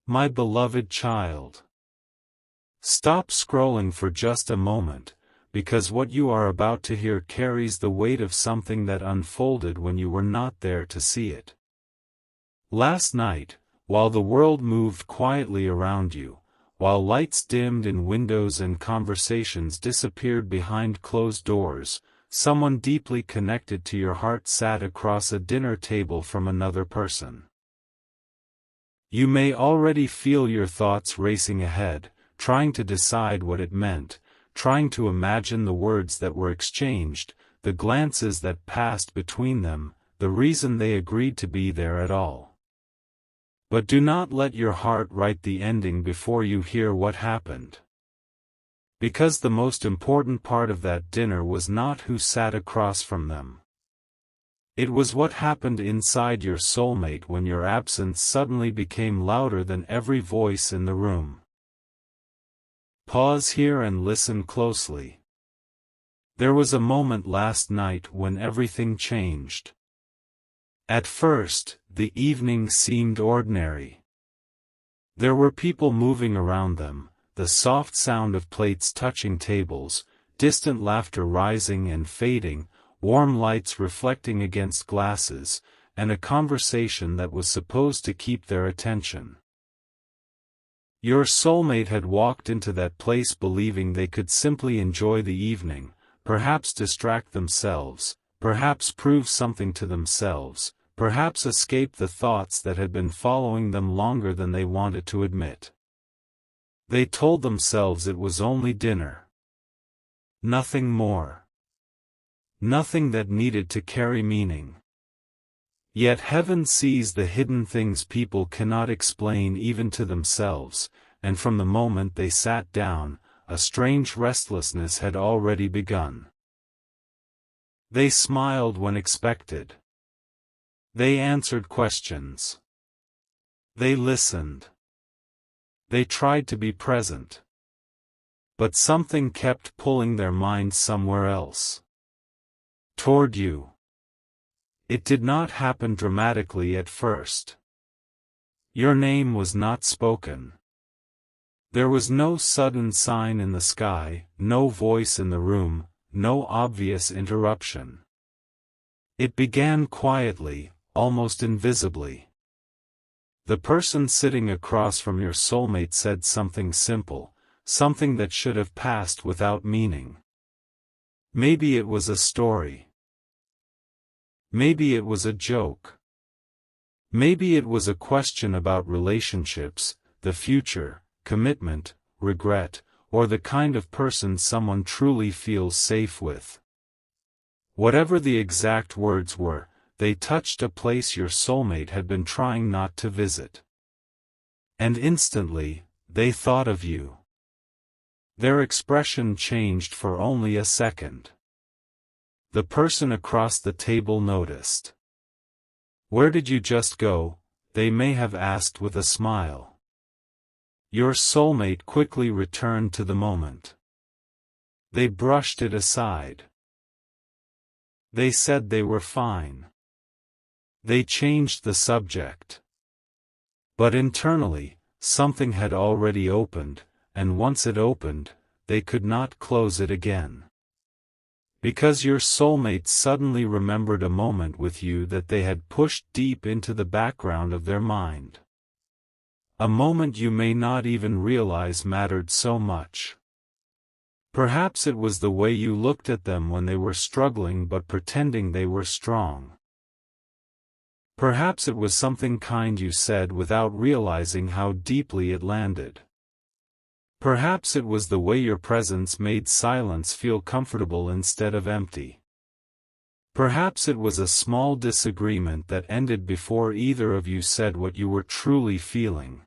My beloved child. Stop scrolling for just a moment, because what you are about to hear carries the weight of something that unfolded when you were not there to see it. Last night, while the world moved quietly around you, while lights dimmed in windows and conversations disappeared behind closed doors, someone deeply connected to your heart sat across a dinner table from another person. You may already feel your thoughts racing ahead, trying to decide what it meant, trying to imagine the words that were exchanged, the glances that passed between them, the reason they agreed to be there at all. But do not let your heart write the ending before you hear what happened. Because the most important part of that dinner was not who sat across from them. It was what happened inside your soulmate when your absence suddenly became louder than every voice in the room. Pause here and listen closely. There was a moment last night when everything changed. At first, the evening seemed ordinary. There were people moving around them, the soft sound of plates touching tables, distant laughter rising and fading, warm lights reflecting against glasses, and a conversation that was supposed to keep their attention. Your soulmate had walked into that place believing they could simply enjoy the evening, perhaps distract themselves, perhaps prove something to themselves, perhaps escape the thoughts that had been following them longer than they wanted to admit. They told themselves it was only dinner. Nothing more. Nothing that needed to carry meaning. Yet heaven sees the hidden things people cannot explain even to themselves, and from the moment they sat down, a strange restlessness had already begun. They smiled when expected. They answered questions. They listened. They tried to be present. But something kept pulling their minds somewhere else. Toward you. It did not happen dramatically at first. Your name was not spoken. There was no sudden sign in the sky, no voice in the room, no obvious interruption. It began quietly, almost invisibly. The person sitting across from your soulmate said something simple, something that should have passed without meaning. Maybe it was a story. Maybe it was a joke. Maybe it was a question about relationships, the future, commitment, regret, or the kind of person someone truly feels safe with. Whatever the exact words were, they touched a place your soulmate had been trying not to visit. And instantly, they thought of you. Their expression changed for only a second. The person across the table noticed. "Where did you just go?" they may have asked with a smile. Your soulmate quickly returned to the moment. They brushed it aside. They said they were fine. They changed the subject. But internally, something had already opened, and once it opened, they could not close it again. Because your soulmate suddenly remembered a moment with you that they had pushed deep into the background of their mind. A moment you may not even realize mattered so much. Perhaps it was the way you looked at them when they were struggling but pretending they were strong. Perhaps it was something kind you said without realizing how deeply it landed. Perhaps it was the way your presence made silence feel comfortable instead of empty. Perhaps it was a small disagreement that ended before either of you said what you were truly feeling.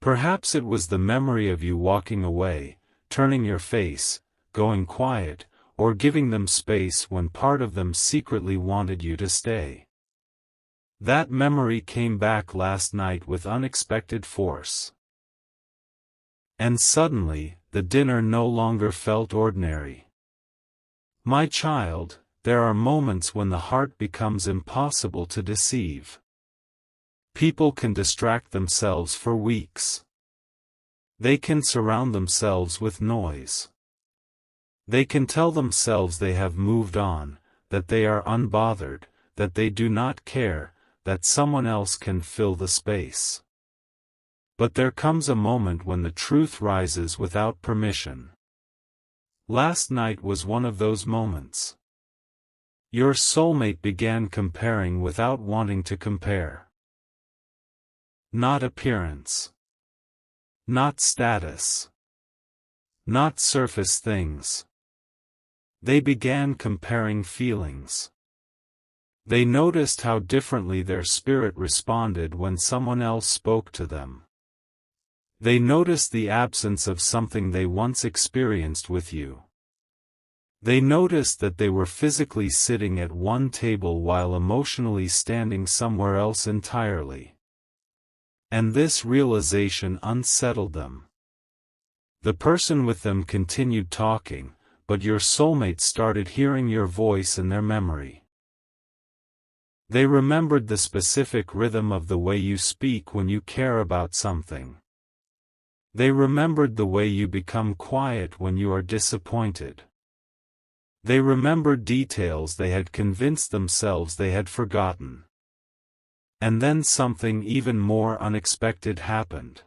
Perhaps it was the memory of you walking away, turning your face, going quiet, or giving them space when part of them secretly wanted you to stay. That memory came back last night with unexpected force. And suddenly, the dinner no longer felt ordinary. My child, there are moments when the heart becomes impossible to deceive. People can distract themselves for weeks. They can surround themselves with noise. They can tell themselves they have moved on, that they are unbothered, that they do not care, that someone else can fill the space. But there comes a moment when the truth rises without permission. Last night was one of those moments. Your soulmate began comparing without wanting to compare. Not appearance. Not status. Not surface things. They began comparing feelings. They noticed how differently their spirit responded when someone else spoke to them. They noticed the absence of something they once experienced with you. They noticed that they were physically sitting at one table while emotionally standing somewhere else entirely. And this realization unsettled them. The person with them continued talking, but your soulmate started hearing your voice in their memory. They remembered the specific rhythm of the way you speak when you care about something. They remembered the way you become quiet when you are disappointed. They remembered details they had convinced themselves they had forgotten. And then something even more unexpected happened.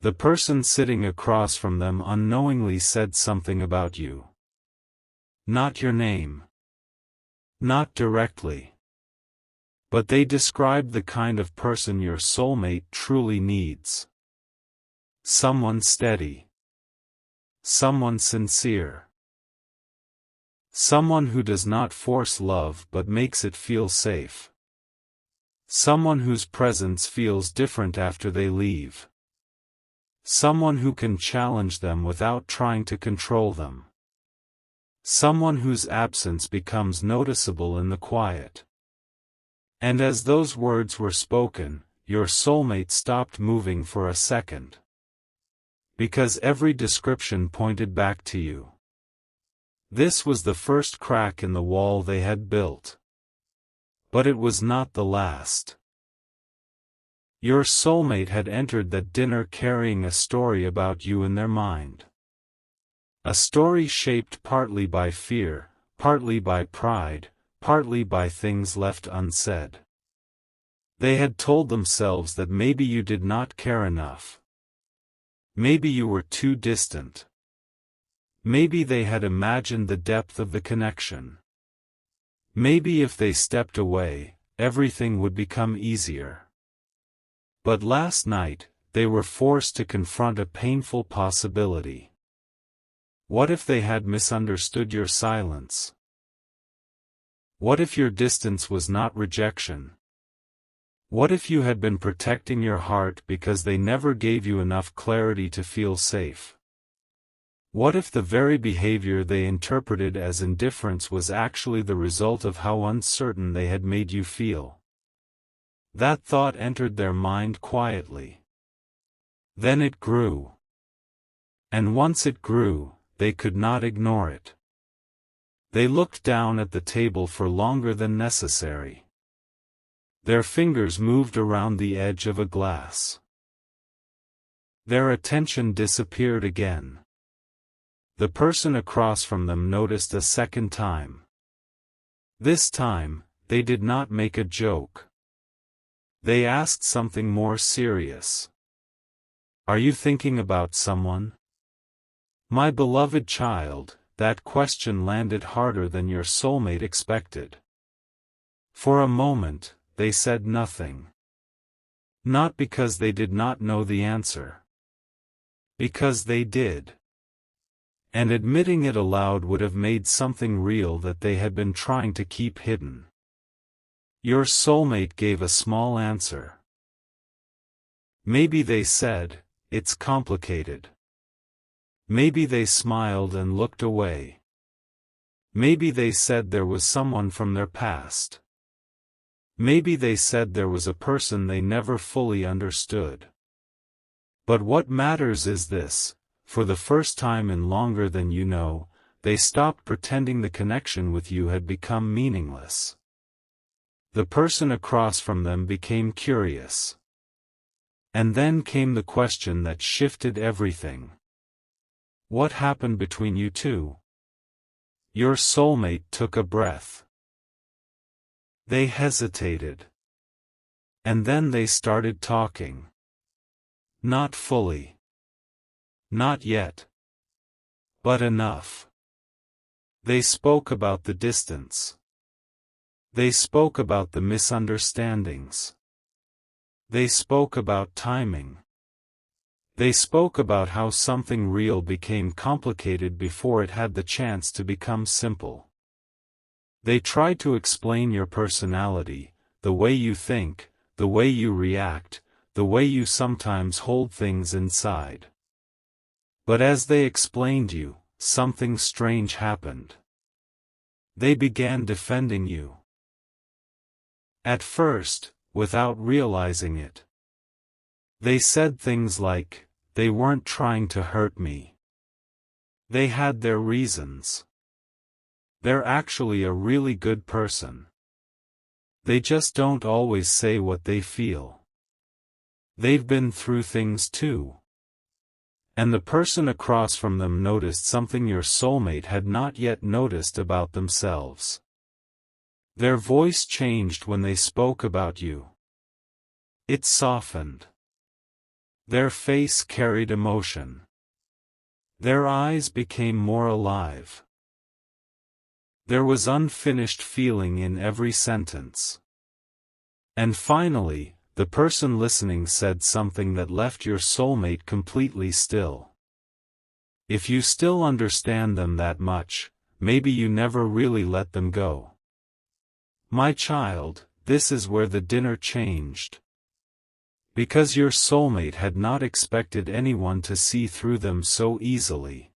The person sitting across from them unknowingly said something about you. Not your name. Not directly. But they described the kind of person your soulmate truly needs. Someone steady. Someone sincere. Someone who does not force love but makes it feel safe. Someone whose presence feels different after they leave. Someone who can challenge them without trying to control them. Someone whose absence becomes noticeable in the quiet. And as those words were spoken, your soulmate stopped moving for a second. Because every description pointed back to you. This was the first crack in the wall they had built. But it was not the last. Your soulmate had entered that dinner carrying a story about you in their mind. A story shaped partly by fear, partly by pride, partly by things left unsaid. They had told themselves that maybe you did not care enough. Maybe you were too distant. Maybe they had imagined the depth of the connection. Maybe if they stepped away, everything would become easier. But last night, they were forced to confront a painful possibility. What if they had misunderstood your silence? What if your distance was not rejection? What if you had been protecting your heart because they never gave you enough clarity to feel safe? What if the very behavior they interpreted as indifference was actually the result of how uncertain they had made you feel? That thought entered their mind quietly. Then it grew. And once it grew, they could not ignore it. They looked down at the table for longer than necessary. Their fingers moved around the edge of a glass. Their attention disappeared again. The person across from them noticed a second time. This time, they did not make a joke. They asked something more serious. Are you thinking about someone? My beloved child, that question landed harder than your soulmate expected. For a moment, they said nothing. Not because they did not know the answer. Because they did. And admitting it aloud would have made something real that they had been trying to keep hidden. Your soulmate gave a small answer. Maybe they said, "It's complicated." Maybe they smiled and looked away. Maybe they said there was someone from their past. Maybe they said there was a person they never fully understood. But what matters is this. For the first time in longer than you know, they stopped pretending the connection with you had become meaningless. The person across from them became curious. And then came the question that shifted everything. What happened between you two? Your soulmate took a breath. They hesitated. And then they started talking. Not fully. Not yet. But enough. They spoke about the distance. They spoke about the misunderstandings. They spoke about timing. They spoke about how something real became complicated before it had the chance to become simple. They tried to explain your personality, the way you think, the way you react, the way you sometimes hold things inside. But as they explained you, something strange happened. They began defending you. At first, without realizing it. They said things like, they weren't trying to hurt me. They had their reasons. They're actually a really good person. They just don't always say what they feel. They've been through things too. And the person across from them noticed something your soulmate had not yet noticed about themselves. Their voice changed when they spoke about you. It softened. Their face carried emotion. Their eyes became more alive. There was unfinished feeling in every sentence. And finally, the person listening said something that left your soulmate completely still. If you still understand them that much, maybe you never really let them go. My child, this is where the dinner changed. Because your soulmate had not expected anyone to see through them so easily.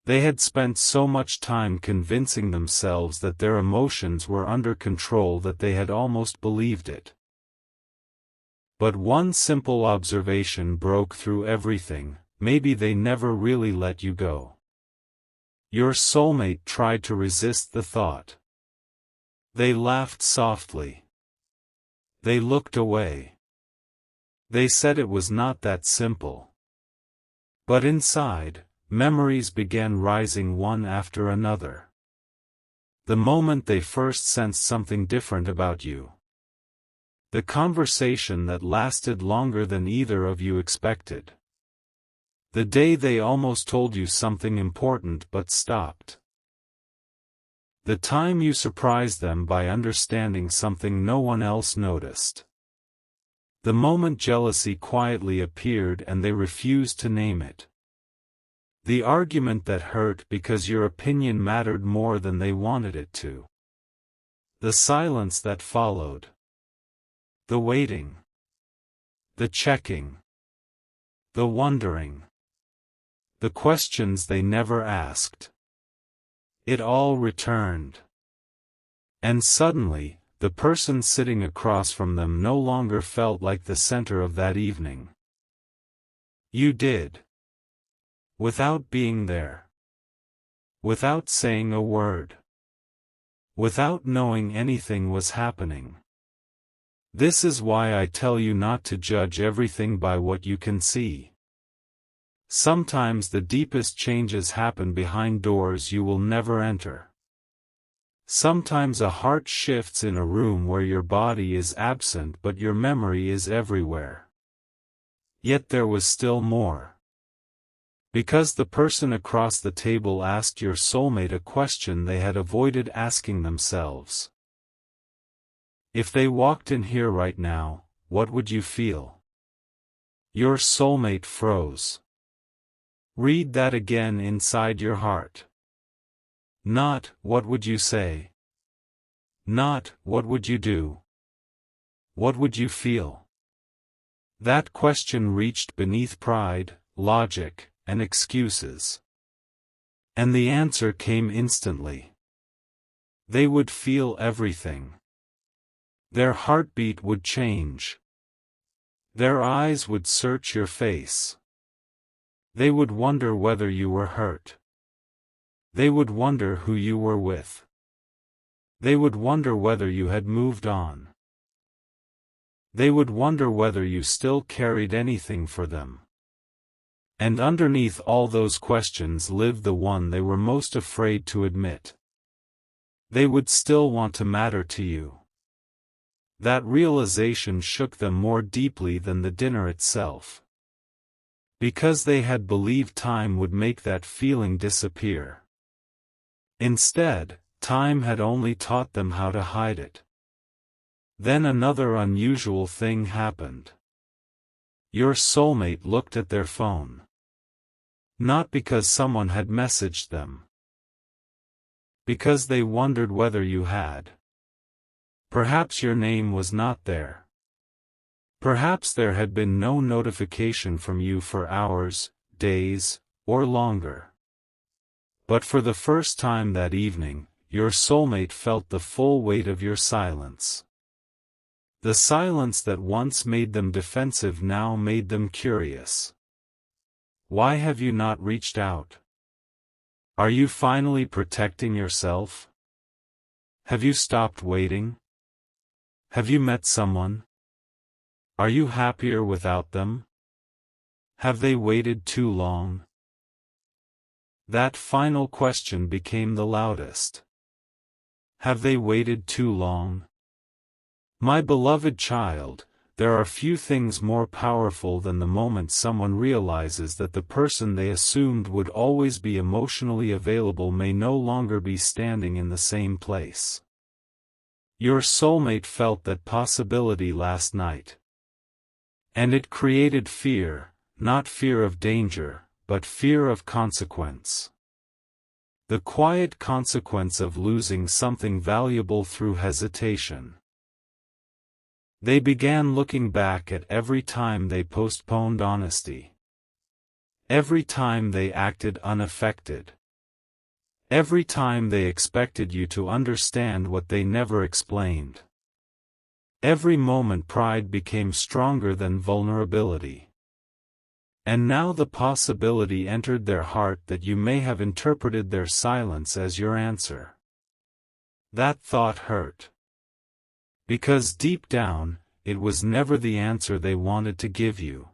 They had spent so much time convincing themselves that their emotions were under control that they had almost believed it. But one simple observation broke through everything: maybe they never really let you go. Your soulmate tried to resist the thought. They laughed softly. They looked away. They said it was not that simple. But inside, memories began rising one after another. The moment they first sensed something different about you. The conversation that lasted longer than either of you expected. The day they almost told you something important but stopped. The time you surprised them by understanding something no one else noticed. The moment jealousy quietly appeared and they refused to name it. The argument that hurt because your opinion mattered more than they wanted it to. The silence that followed. The waiting. The checking. The wondering. The questions they never asked. It all returned. And suddenly, the person sitting across from them no longer felt like the center of that evening. You did. Without being there. Without saying a word. Without knowing anything was happening. This is why I tell you not to judge everything by what you can see. Sometimes the deepest changes happen behind doors you will never enter. Sometimes a heart shifts in a room where your body is absent but your memory is everywhere. Yet there was still more. Because the person across the table asked your soulmate a question they had avoided asking themselves. If they walked in here right now, what would you feel? Your soulmate froze. Read that again inside your heart. Not, what would you say? Not, what would you do? What would you feel? That question reached beneath pride, logic, and excuses. And the answer came instantly. They would feel everything. Their heartbeat would change. Their eyes would search your face. They would wonder whether you were hurt. They would wonder who you were with. They would wonder whether you had moved on. They would wonder whether you still carried anything for them. And underneath all those questions lived the one they were most afraid to admit. They would still want to matter to you. That realization shook them more deeply than the dinner itself. Because they had believed time would make that feeling disappear. Instead, time had only taught them how to hide it. Then another unusual thing happened. Your soulmate looked at their phone. Not because someone had messaged them. Because they wondered whether you had. Perhaps your name was not there. Perhaps there had been no notification from you for hours, days, or longer. But for the first time that evening, your soulmate felt the full weight of your silence. The silence that once made them defensive now made them curious. Why have you not reached out? Are you finally protecting yourself? Have you stopped waiting? Have you met someone? Are you happier without them? Have they waited too long? That final question became the loudest. Have they waited too long? My beloved child, there are few things more powerful than the moment someone realizes that the person they assumed would always be emotionally available may no longer be standing in the same place. Your soulmate felt that possibility last night. And it created fear, not fear of danger, but fear of consequence. The quiet consequence of losing something valuable through hesitation. They began looking back at every time they postponed honesty. Every time they acted unaffected. Every time they expected you to understand what they never explained. Every moment pride became stronger than vulnerability. And now the possibility entered their heart that you may have interpreted their silence as your answer. That thought hurt. Because deep down, it was never the answer they wanted to give you.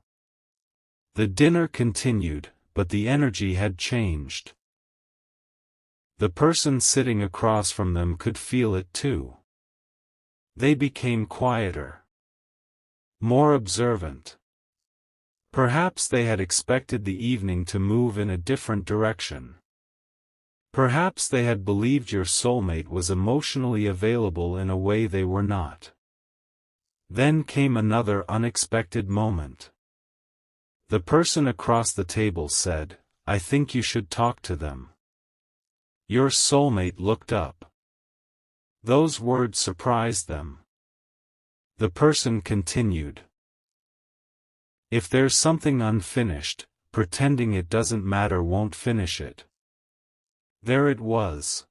The dinner continued, but the energy had changed. The person sitting across from them could feel it too. They became quieter. More observant. Perhaps they had expected the evening to move in a different direction. Perhaps they had believed your soulmate was emotionally available in a way they were not. Then came another unexpected moment. The person across the table said, "I think you should talk to them." Your soulmate looked up. Those words surprised them. The person continued. If there's something unfinished, pretending it doesn't matter won't finish it. There it was.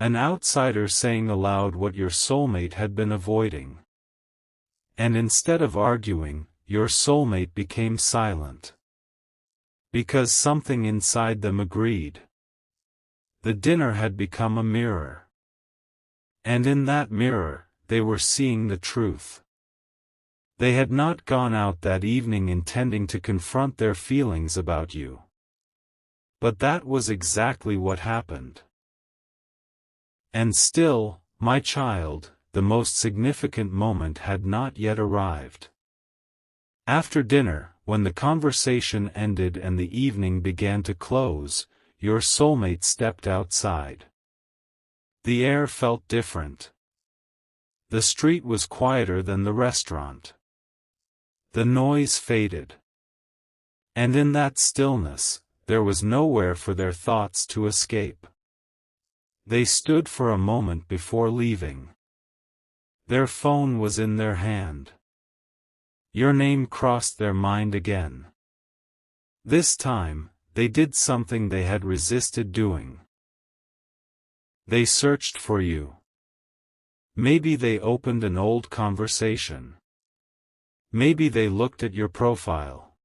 An outsider saying aloud what your soulmate had been avoiding. And instead of arguing, your soulmate became silent. Because something inside them agreed. The dinner had become a mirror. And in that mirror, they were seeing the truth. They had not gone out that evening intending to confront their feelings about you. But that was exactly what happened. And still, my child, the most significant moment had not yet arrived. After dinner, when the conversation ended and the evening began to close, your soulmate stepped outside. The air felt different. The street was quieter than the restaurant. The noise faded. And in that stillness, there was nowhere for their thoughts to escape. They stood for a moment before leaving. Their phone was in their hand. Your name crossed their mind again. This time, they did something they had resisted doing. They searched for you. Maybe they opened an old conversation. Maybe they looked at your profile.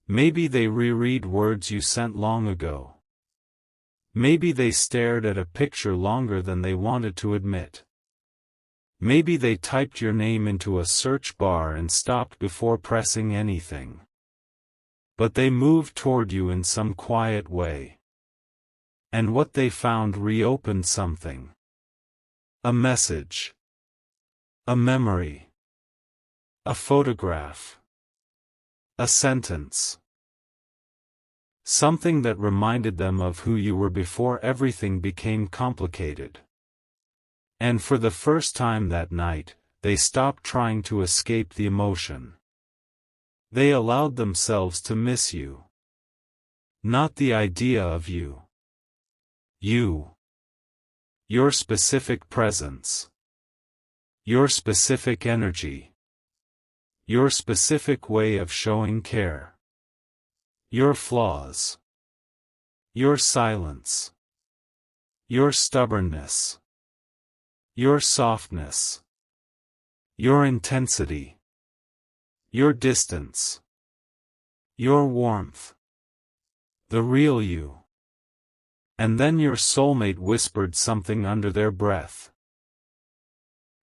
Maybe they reread words you sent long ago. Maybe they stared at a picture longer than they wanted to admit. Maybe they typed your name into a search bar and stopped before pressing anything. But they moved toward you in some quiet way. And what they found reopened something. A message. A memory. A photograph. A sentence. Something that reminded them of who you were before everything became complicated. And for the first time that night, they stopped trying to escape the emotion. They allowed themselves to miss you. Not the idea of you. You. Your specific presence. Your specific energy. Your specific way of showing care. Your flaws. Your silence. Your stubbornness. Your softness. Your intensity. Your distance. Your warmth. The real you. And then your soulmate whispered something under their breath.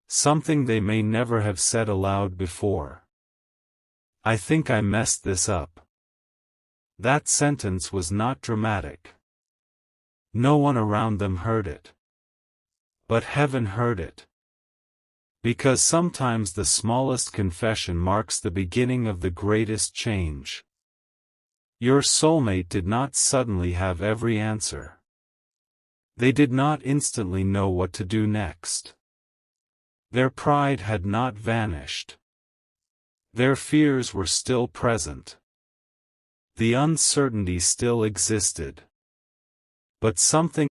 Something they may never have said aloud before. I think I messed this up. That sentence was not dramatic. No one around them heard it. But heaven heard it. Because sometimes the smallest confession marks the beginning of the greatest change. Your soulmate did not suddenly have every answer. They did not instantly know what to do next. Their pride had not vanished. Their fears were still present. The uncertainty still existed. But something,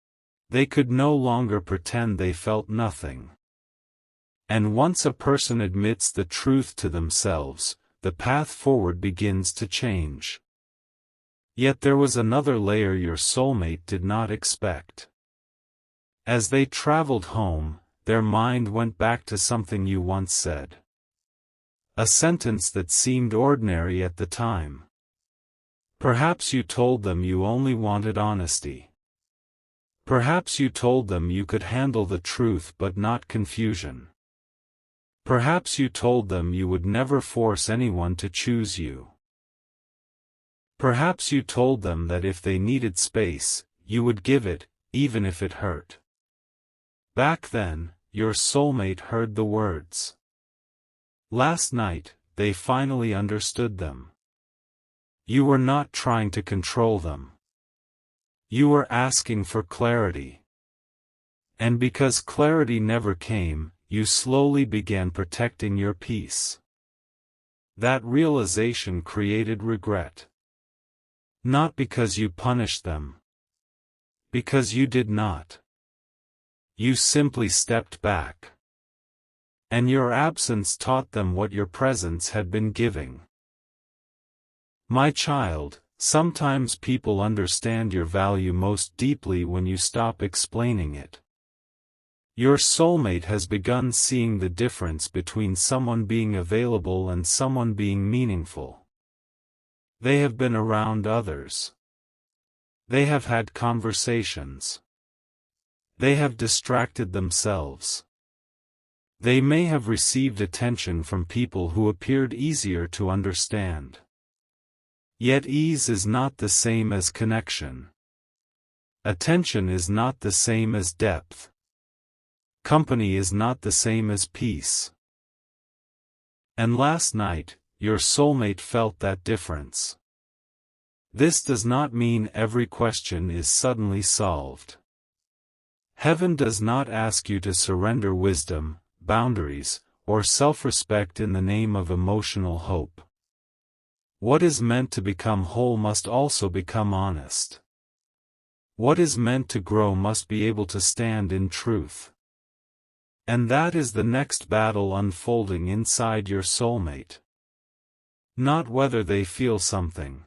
they could no longer pretend they felt nothing. And once a person admits the truth to themselves, the path forward begins to change. Yet there was another layer your soulmate did not expect. As they traveled home, their mind went back to something you once said. A sentence that seemed ordinary at the time. Perhaps you told them you only wanted honesty. Perhaps you told them you could handle the truth but not confusion. Perhaps you told them you would never force anyone to choose you. Perhaps you told them that if they needed space, you would give it, even if it hurt. Back then, your soulmate heard the words. Last night, they finally understood them. You were not trying to control them. You were asking for clarity. And because clarity never came, you slowly began protecting your peace. That realization created regret. Not because you punished them. Because you did not. You simply stepped back. And your absence taught them what your presence had been giving. My child, sometimes people understand your value most deeply when you stop explaining it. Your soulmate has begun seeing the difference between someone being available and someone being meaningful. They have been around others. They have had conversations. They have distracted themselves. They may have received attention from people who appeared easier to understand. Yet ease is not the same as connection. Attention is not the same as depth. Company is not the same as peace. And last night, your soulmate felt that difference. This does not mean every question is suddenly solved. Heaven does not ask you to surrender wisdom, boundaries, or self-respect in the name of emotional hope. What is meant to become whole must also become honest. What is meant to grow must be able to stand in truth. And that is the next battle unfolding inside your soulmate. Not whether they feel something.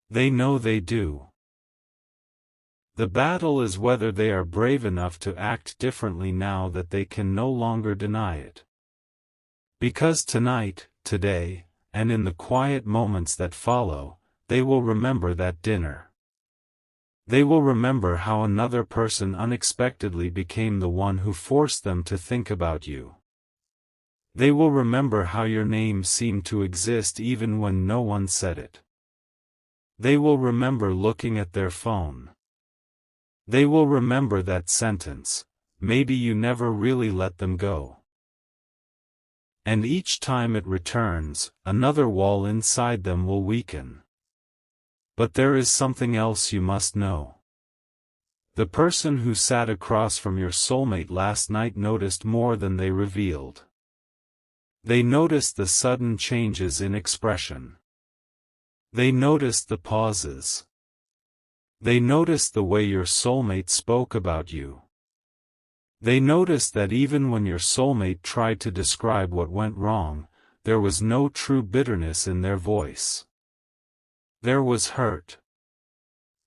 They know they do. The battle is whether they are brave enough to act differently now that they can no longer deny it. Because tonight, today, and in the quiet moments that follow, they will remember that dinner. They will remember how another person unexpectedly became the one who forced them to think about you. They will remember how your name seemed to exist even when no one said it. They will remember looking at their phone. They will remember that sentence, "Maybe you never really let them go." And each time it returns, another wall inside them will weaken. But there is something else you must know. The person who sat across from your soulmate last night noticed more than they revealed. They noticed the sudden changes in expression. They noticed the pauses. They noticed the way your soulmate spoke about you. They noticed that even when your soulmate tried to describe what went wrong, there was no true bitterness in their voice. There was hurt,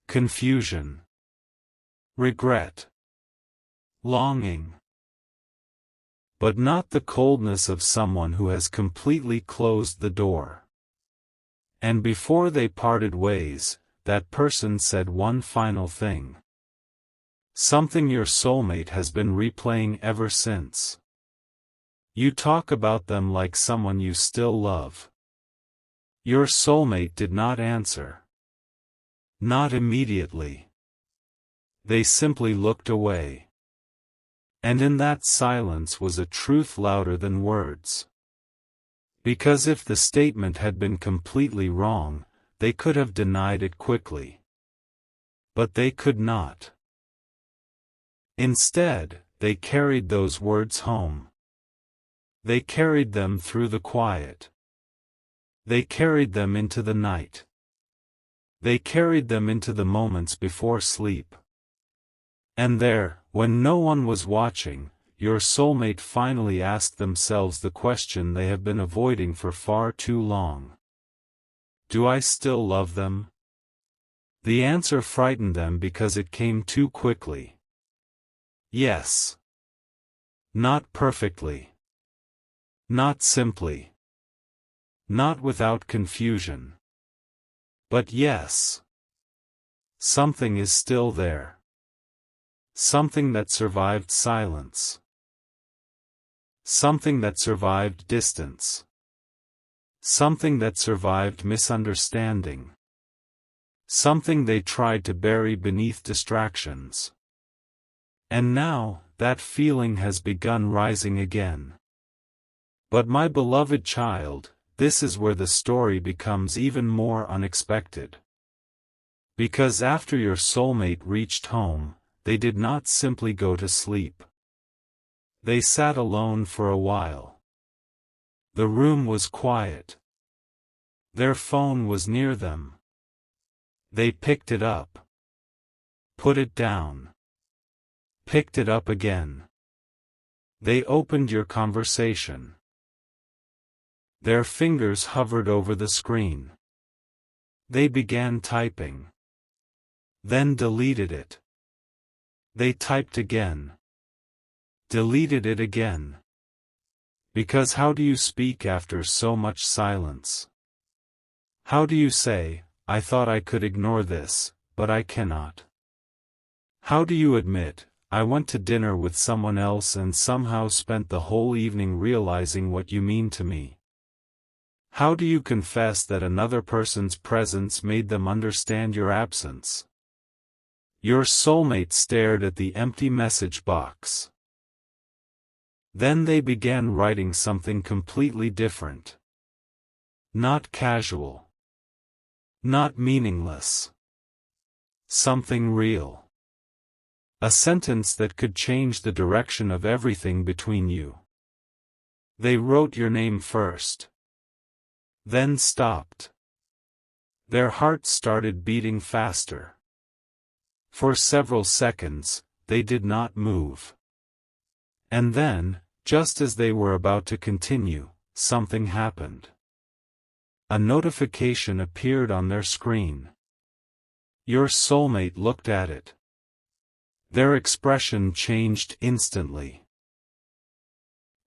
confusion, regret, longing. But not the coldness of someone who has completely closed the door. And before they parted ways, that person said one final thing. Something your soulmate has been replaying ever since. You talk about them like someone you still love. Your soulmate did not answer. Not immediately. They simply looked away. And in that silence was a truth louder than words. Because if the statement had been completely wrong, they could have denied it quickly. But they could not. Instead, they carried those words home. They carried them through the quiet. They carried them into the night. They carried them into the moments before sleep. And there, when no one was watching, your soulmate finally asked themselves the question they have been avoiding for far too long. Do I still love them? The answer frightened them because it came too quickly. Yes. Not perfectly. Not simply. Not without confusion. But yes. Something is still there. Something that survived silence. Something that survived distance. Something that survived misunderstanding. Something they tried to bury beneath distractions. And now, that feeling has begun rising again. But my beloved child, this is where the story becomes even more unexpected. Because after your soulmate reached home, they did not simply go to sleep. They sat alone for a while. The room was quiet. Their phone was near them. They picked it up. Put it down. Picked it up again. They opened your conversation. Their fingers hovered over the screen. They began typing. Then deleted it. They typed again. Deleted it again. Because how do you speak after so much silence? How do you say, I thought I could ignore this, but I cannot? How do you admit, I went to dinner with someone else and somehow spent the whole evening realizing what you mean to me? How do you confess that another person's presence made them understand your absence? Your soulmate stared at the empty message box. Then they began writing something completely different. Not casual. Not meaningless. Something real. A sentence that could change the direction of everything between you. They wrote your name first. Then stopped. Their hearts started beating faster. For several seconds, they did not move. And then, just as they were about to continue, something happened. A notification appeared on their screen. Your soulmate looked at it. Their expression changed instantly.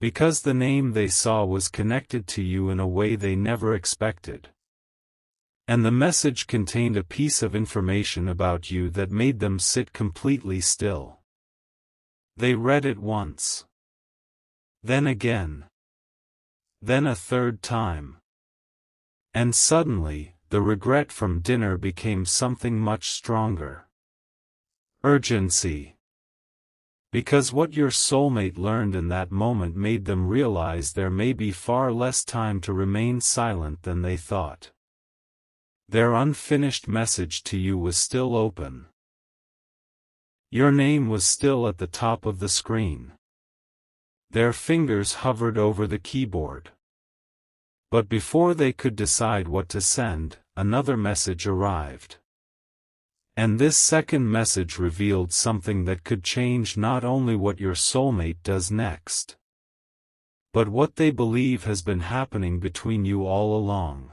Because the name they saw was connected to you in a way they never expected. And the message contained a piece of information about you that made them sit completely still. They read it once. Then again. Then a third time. And suddenly, the regret from dinner became something much stronger. Urgency. Because what your soulmate learned in that moment made them realize there may be far less time to remain silent than they thought. Their unfinished message to you was still open. Your name was still at the top of the screen. Their fingers hovered over the keyboard. But before they could decide what to send, another message arrived. And this second message revealed something that could change not only what your soulmate does next, but what they believe has been happening between you all along.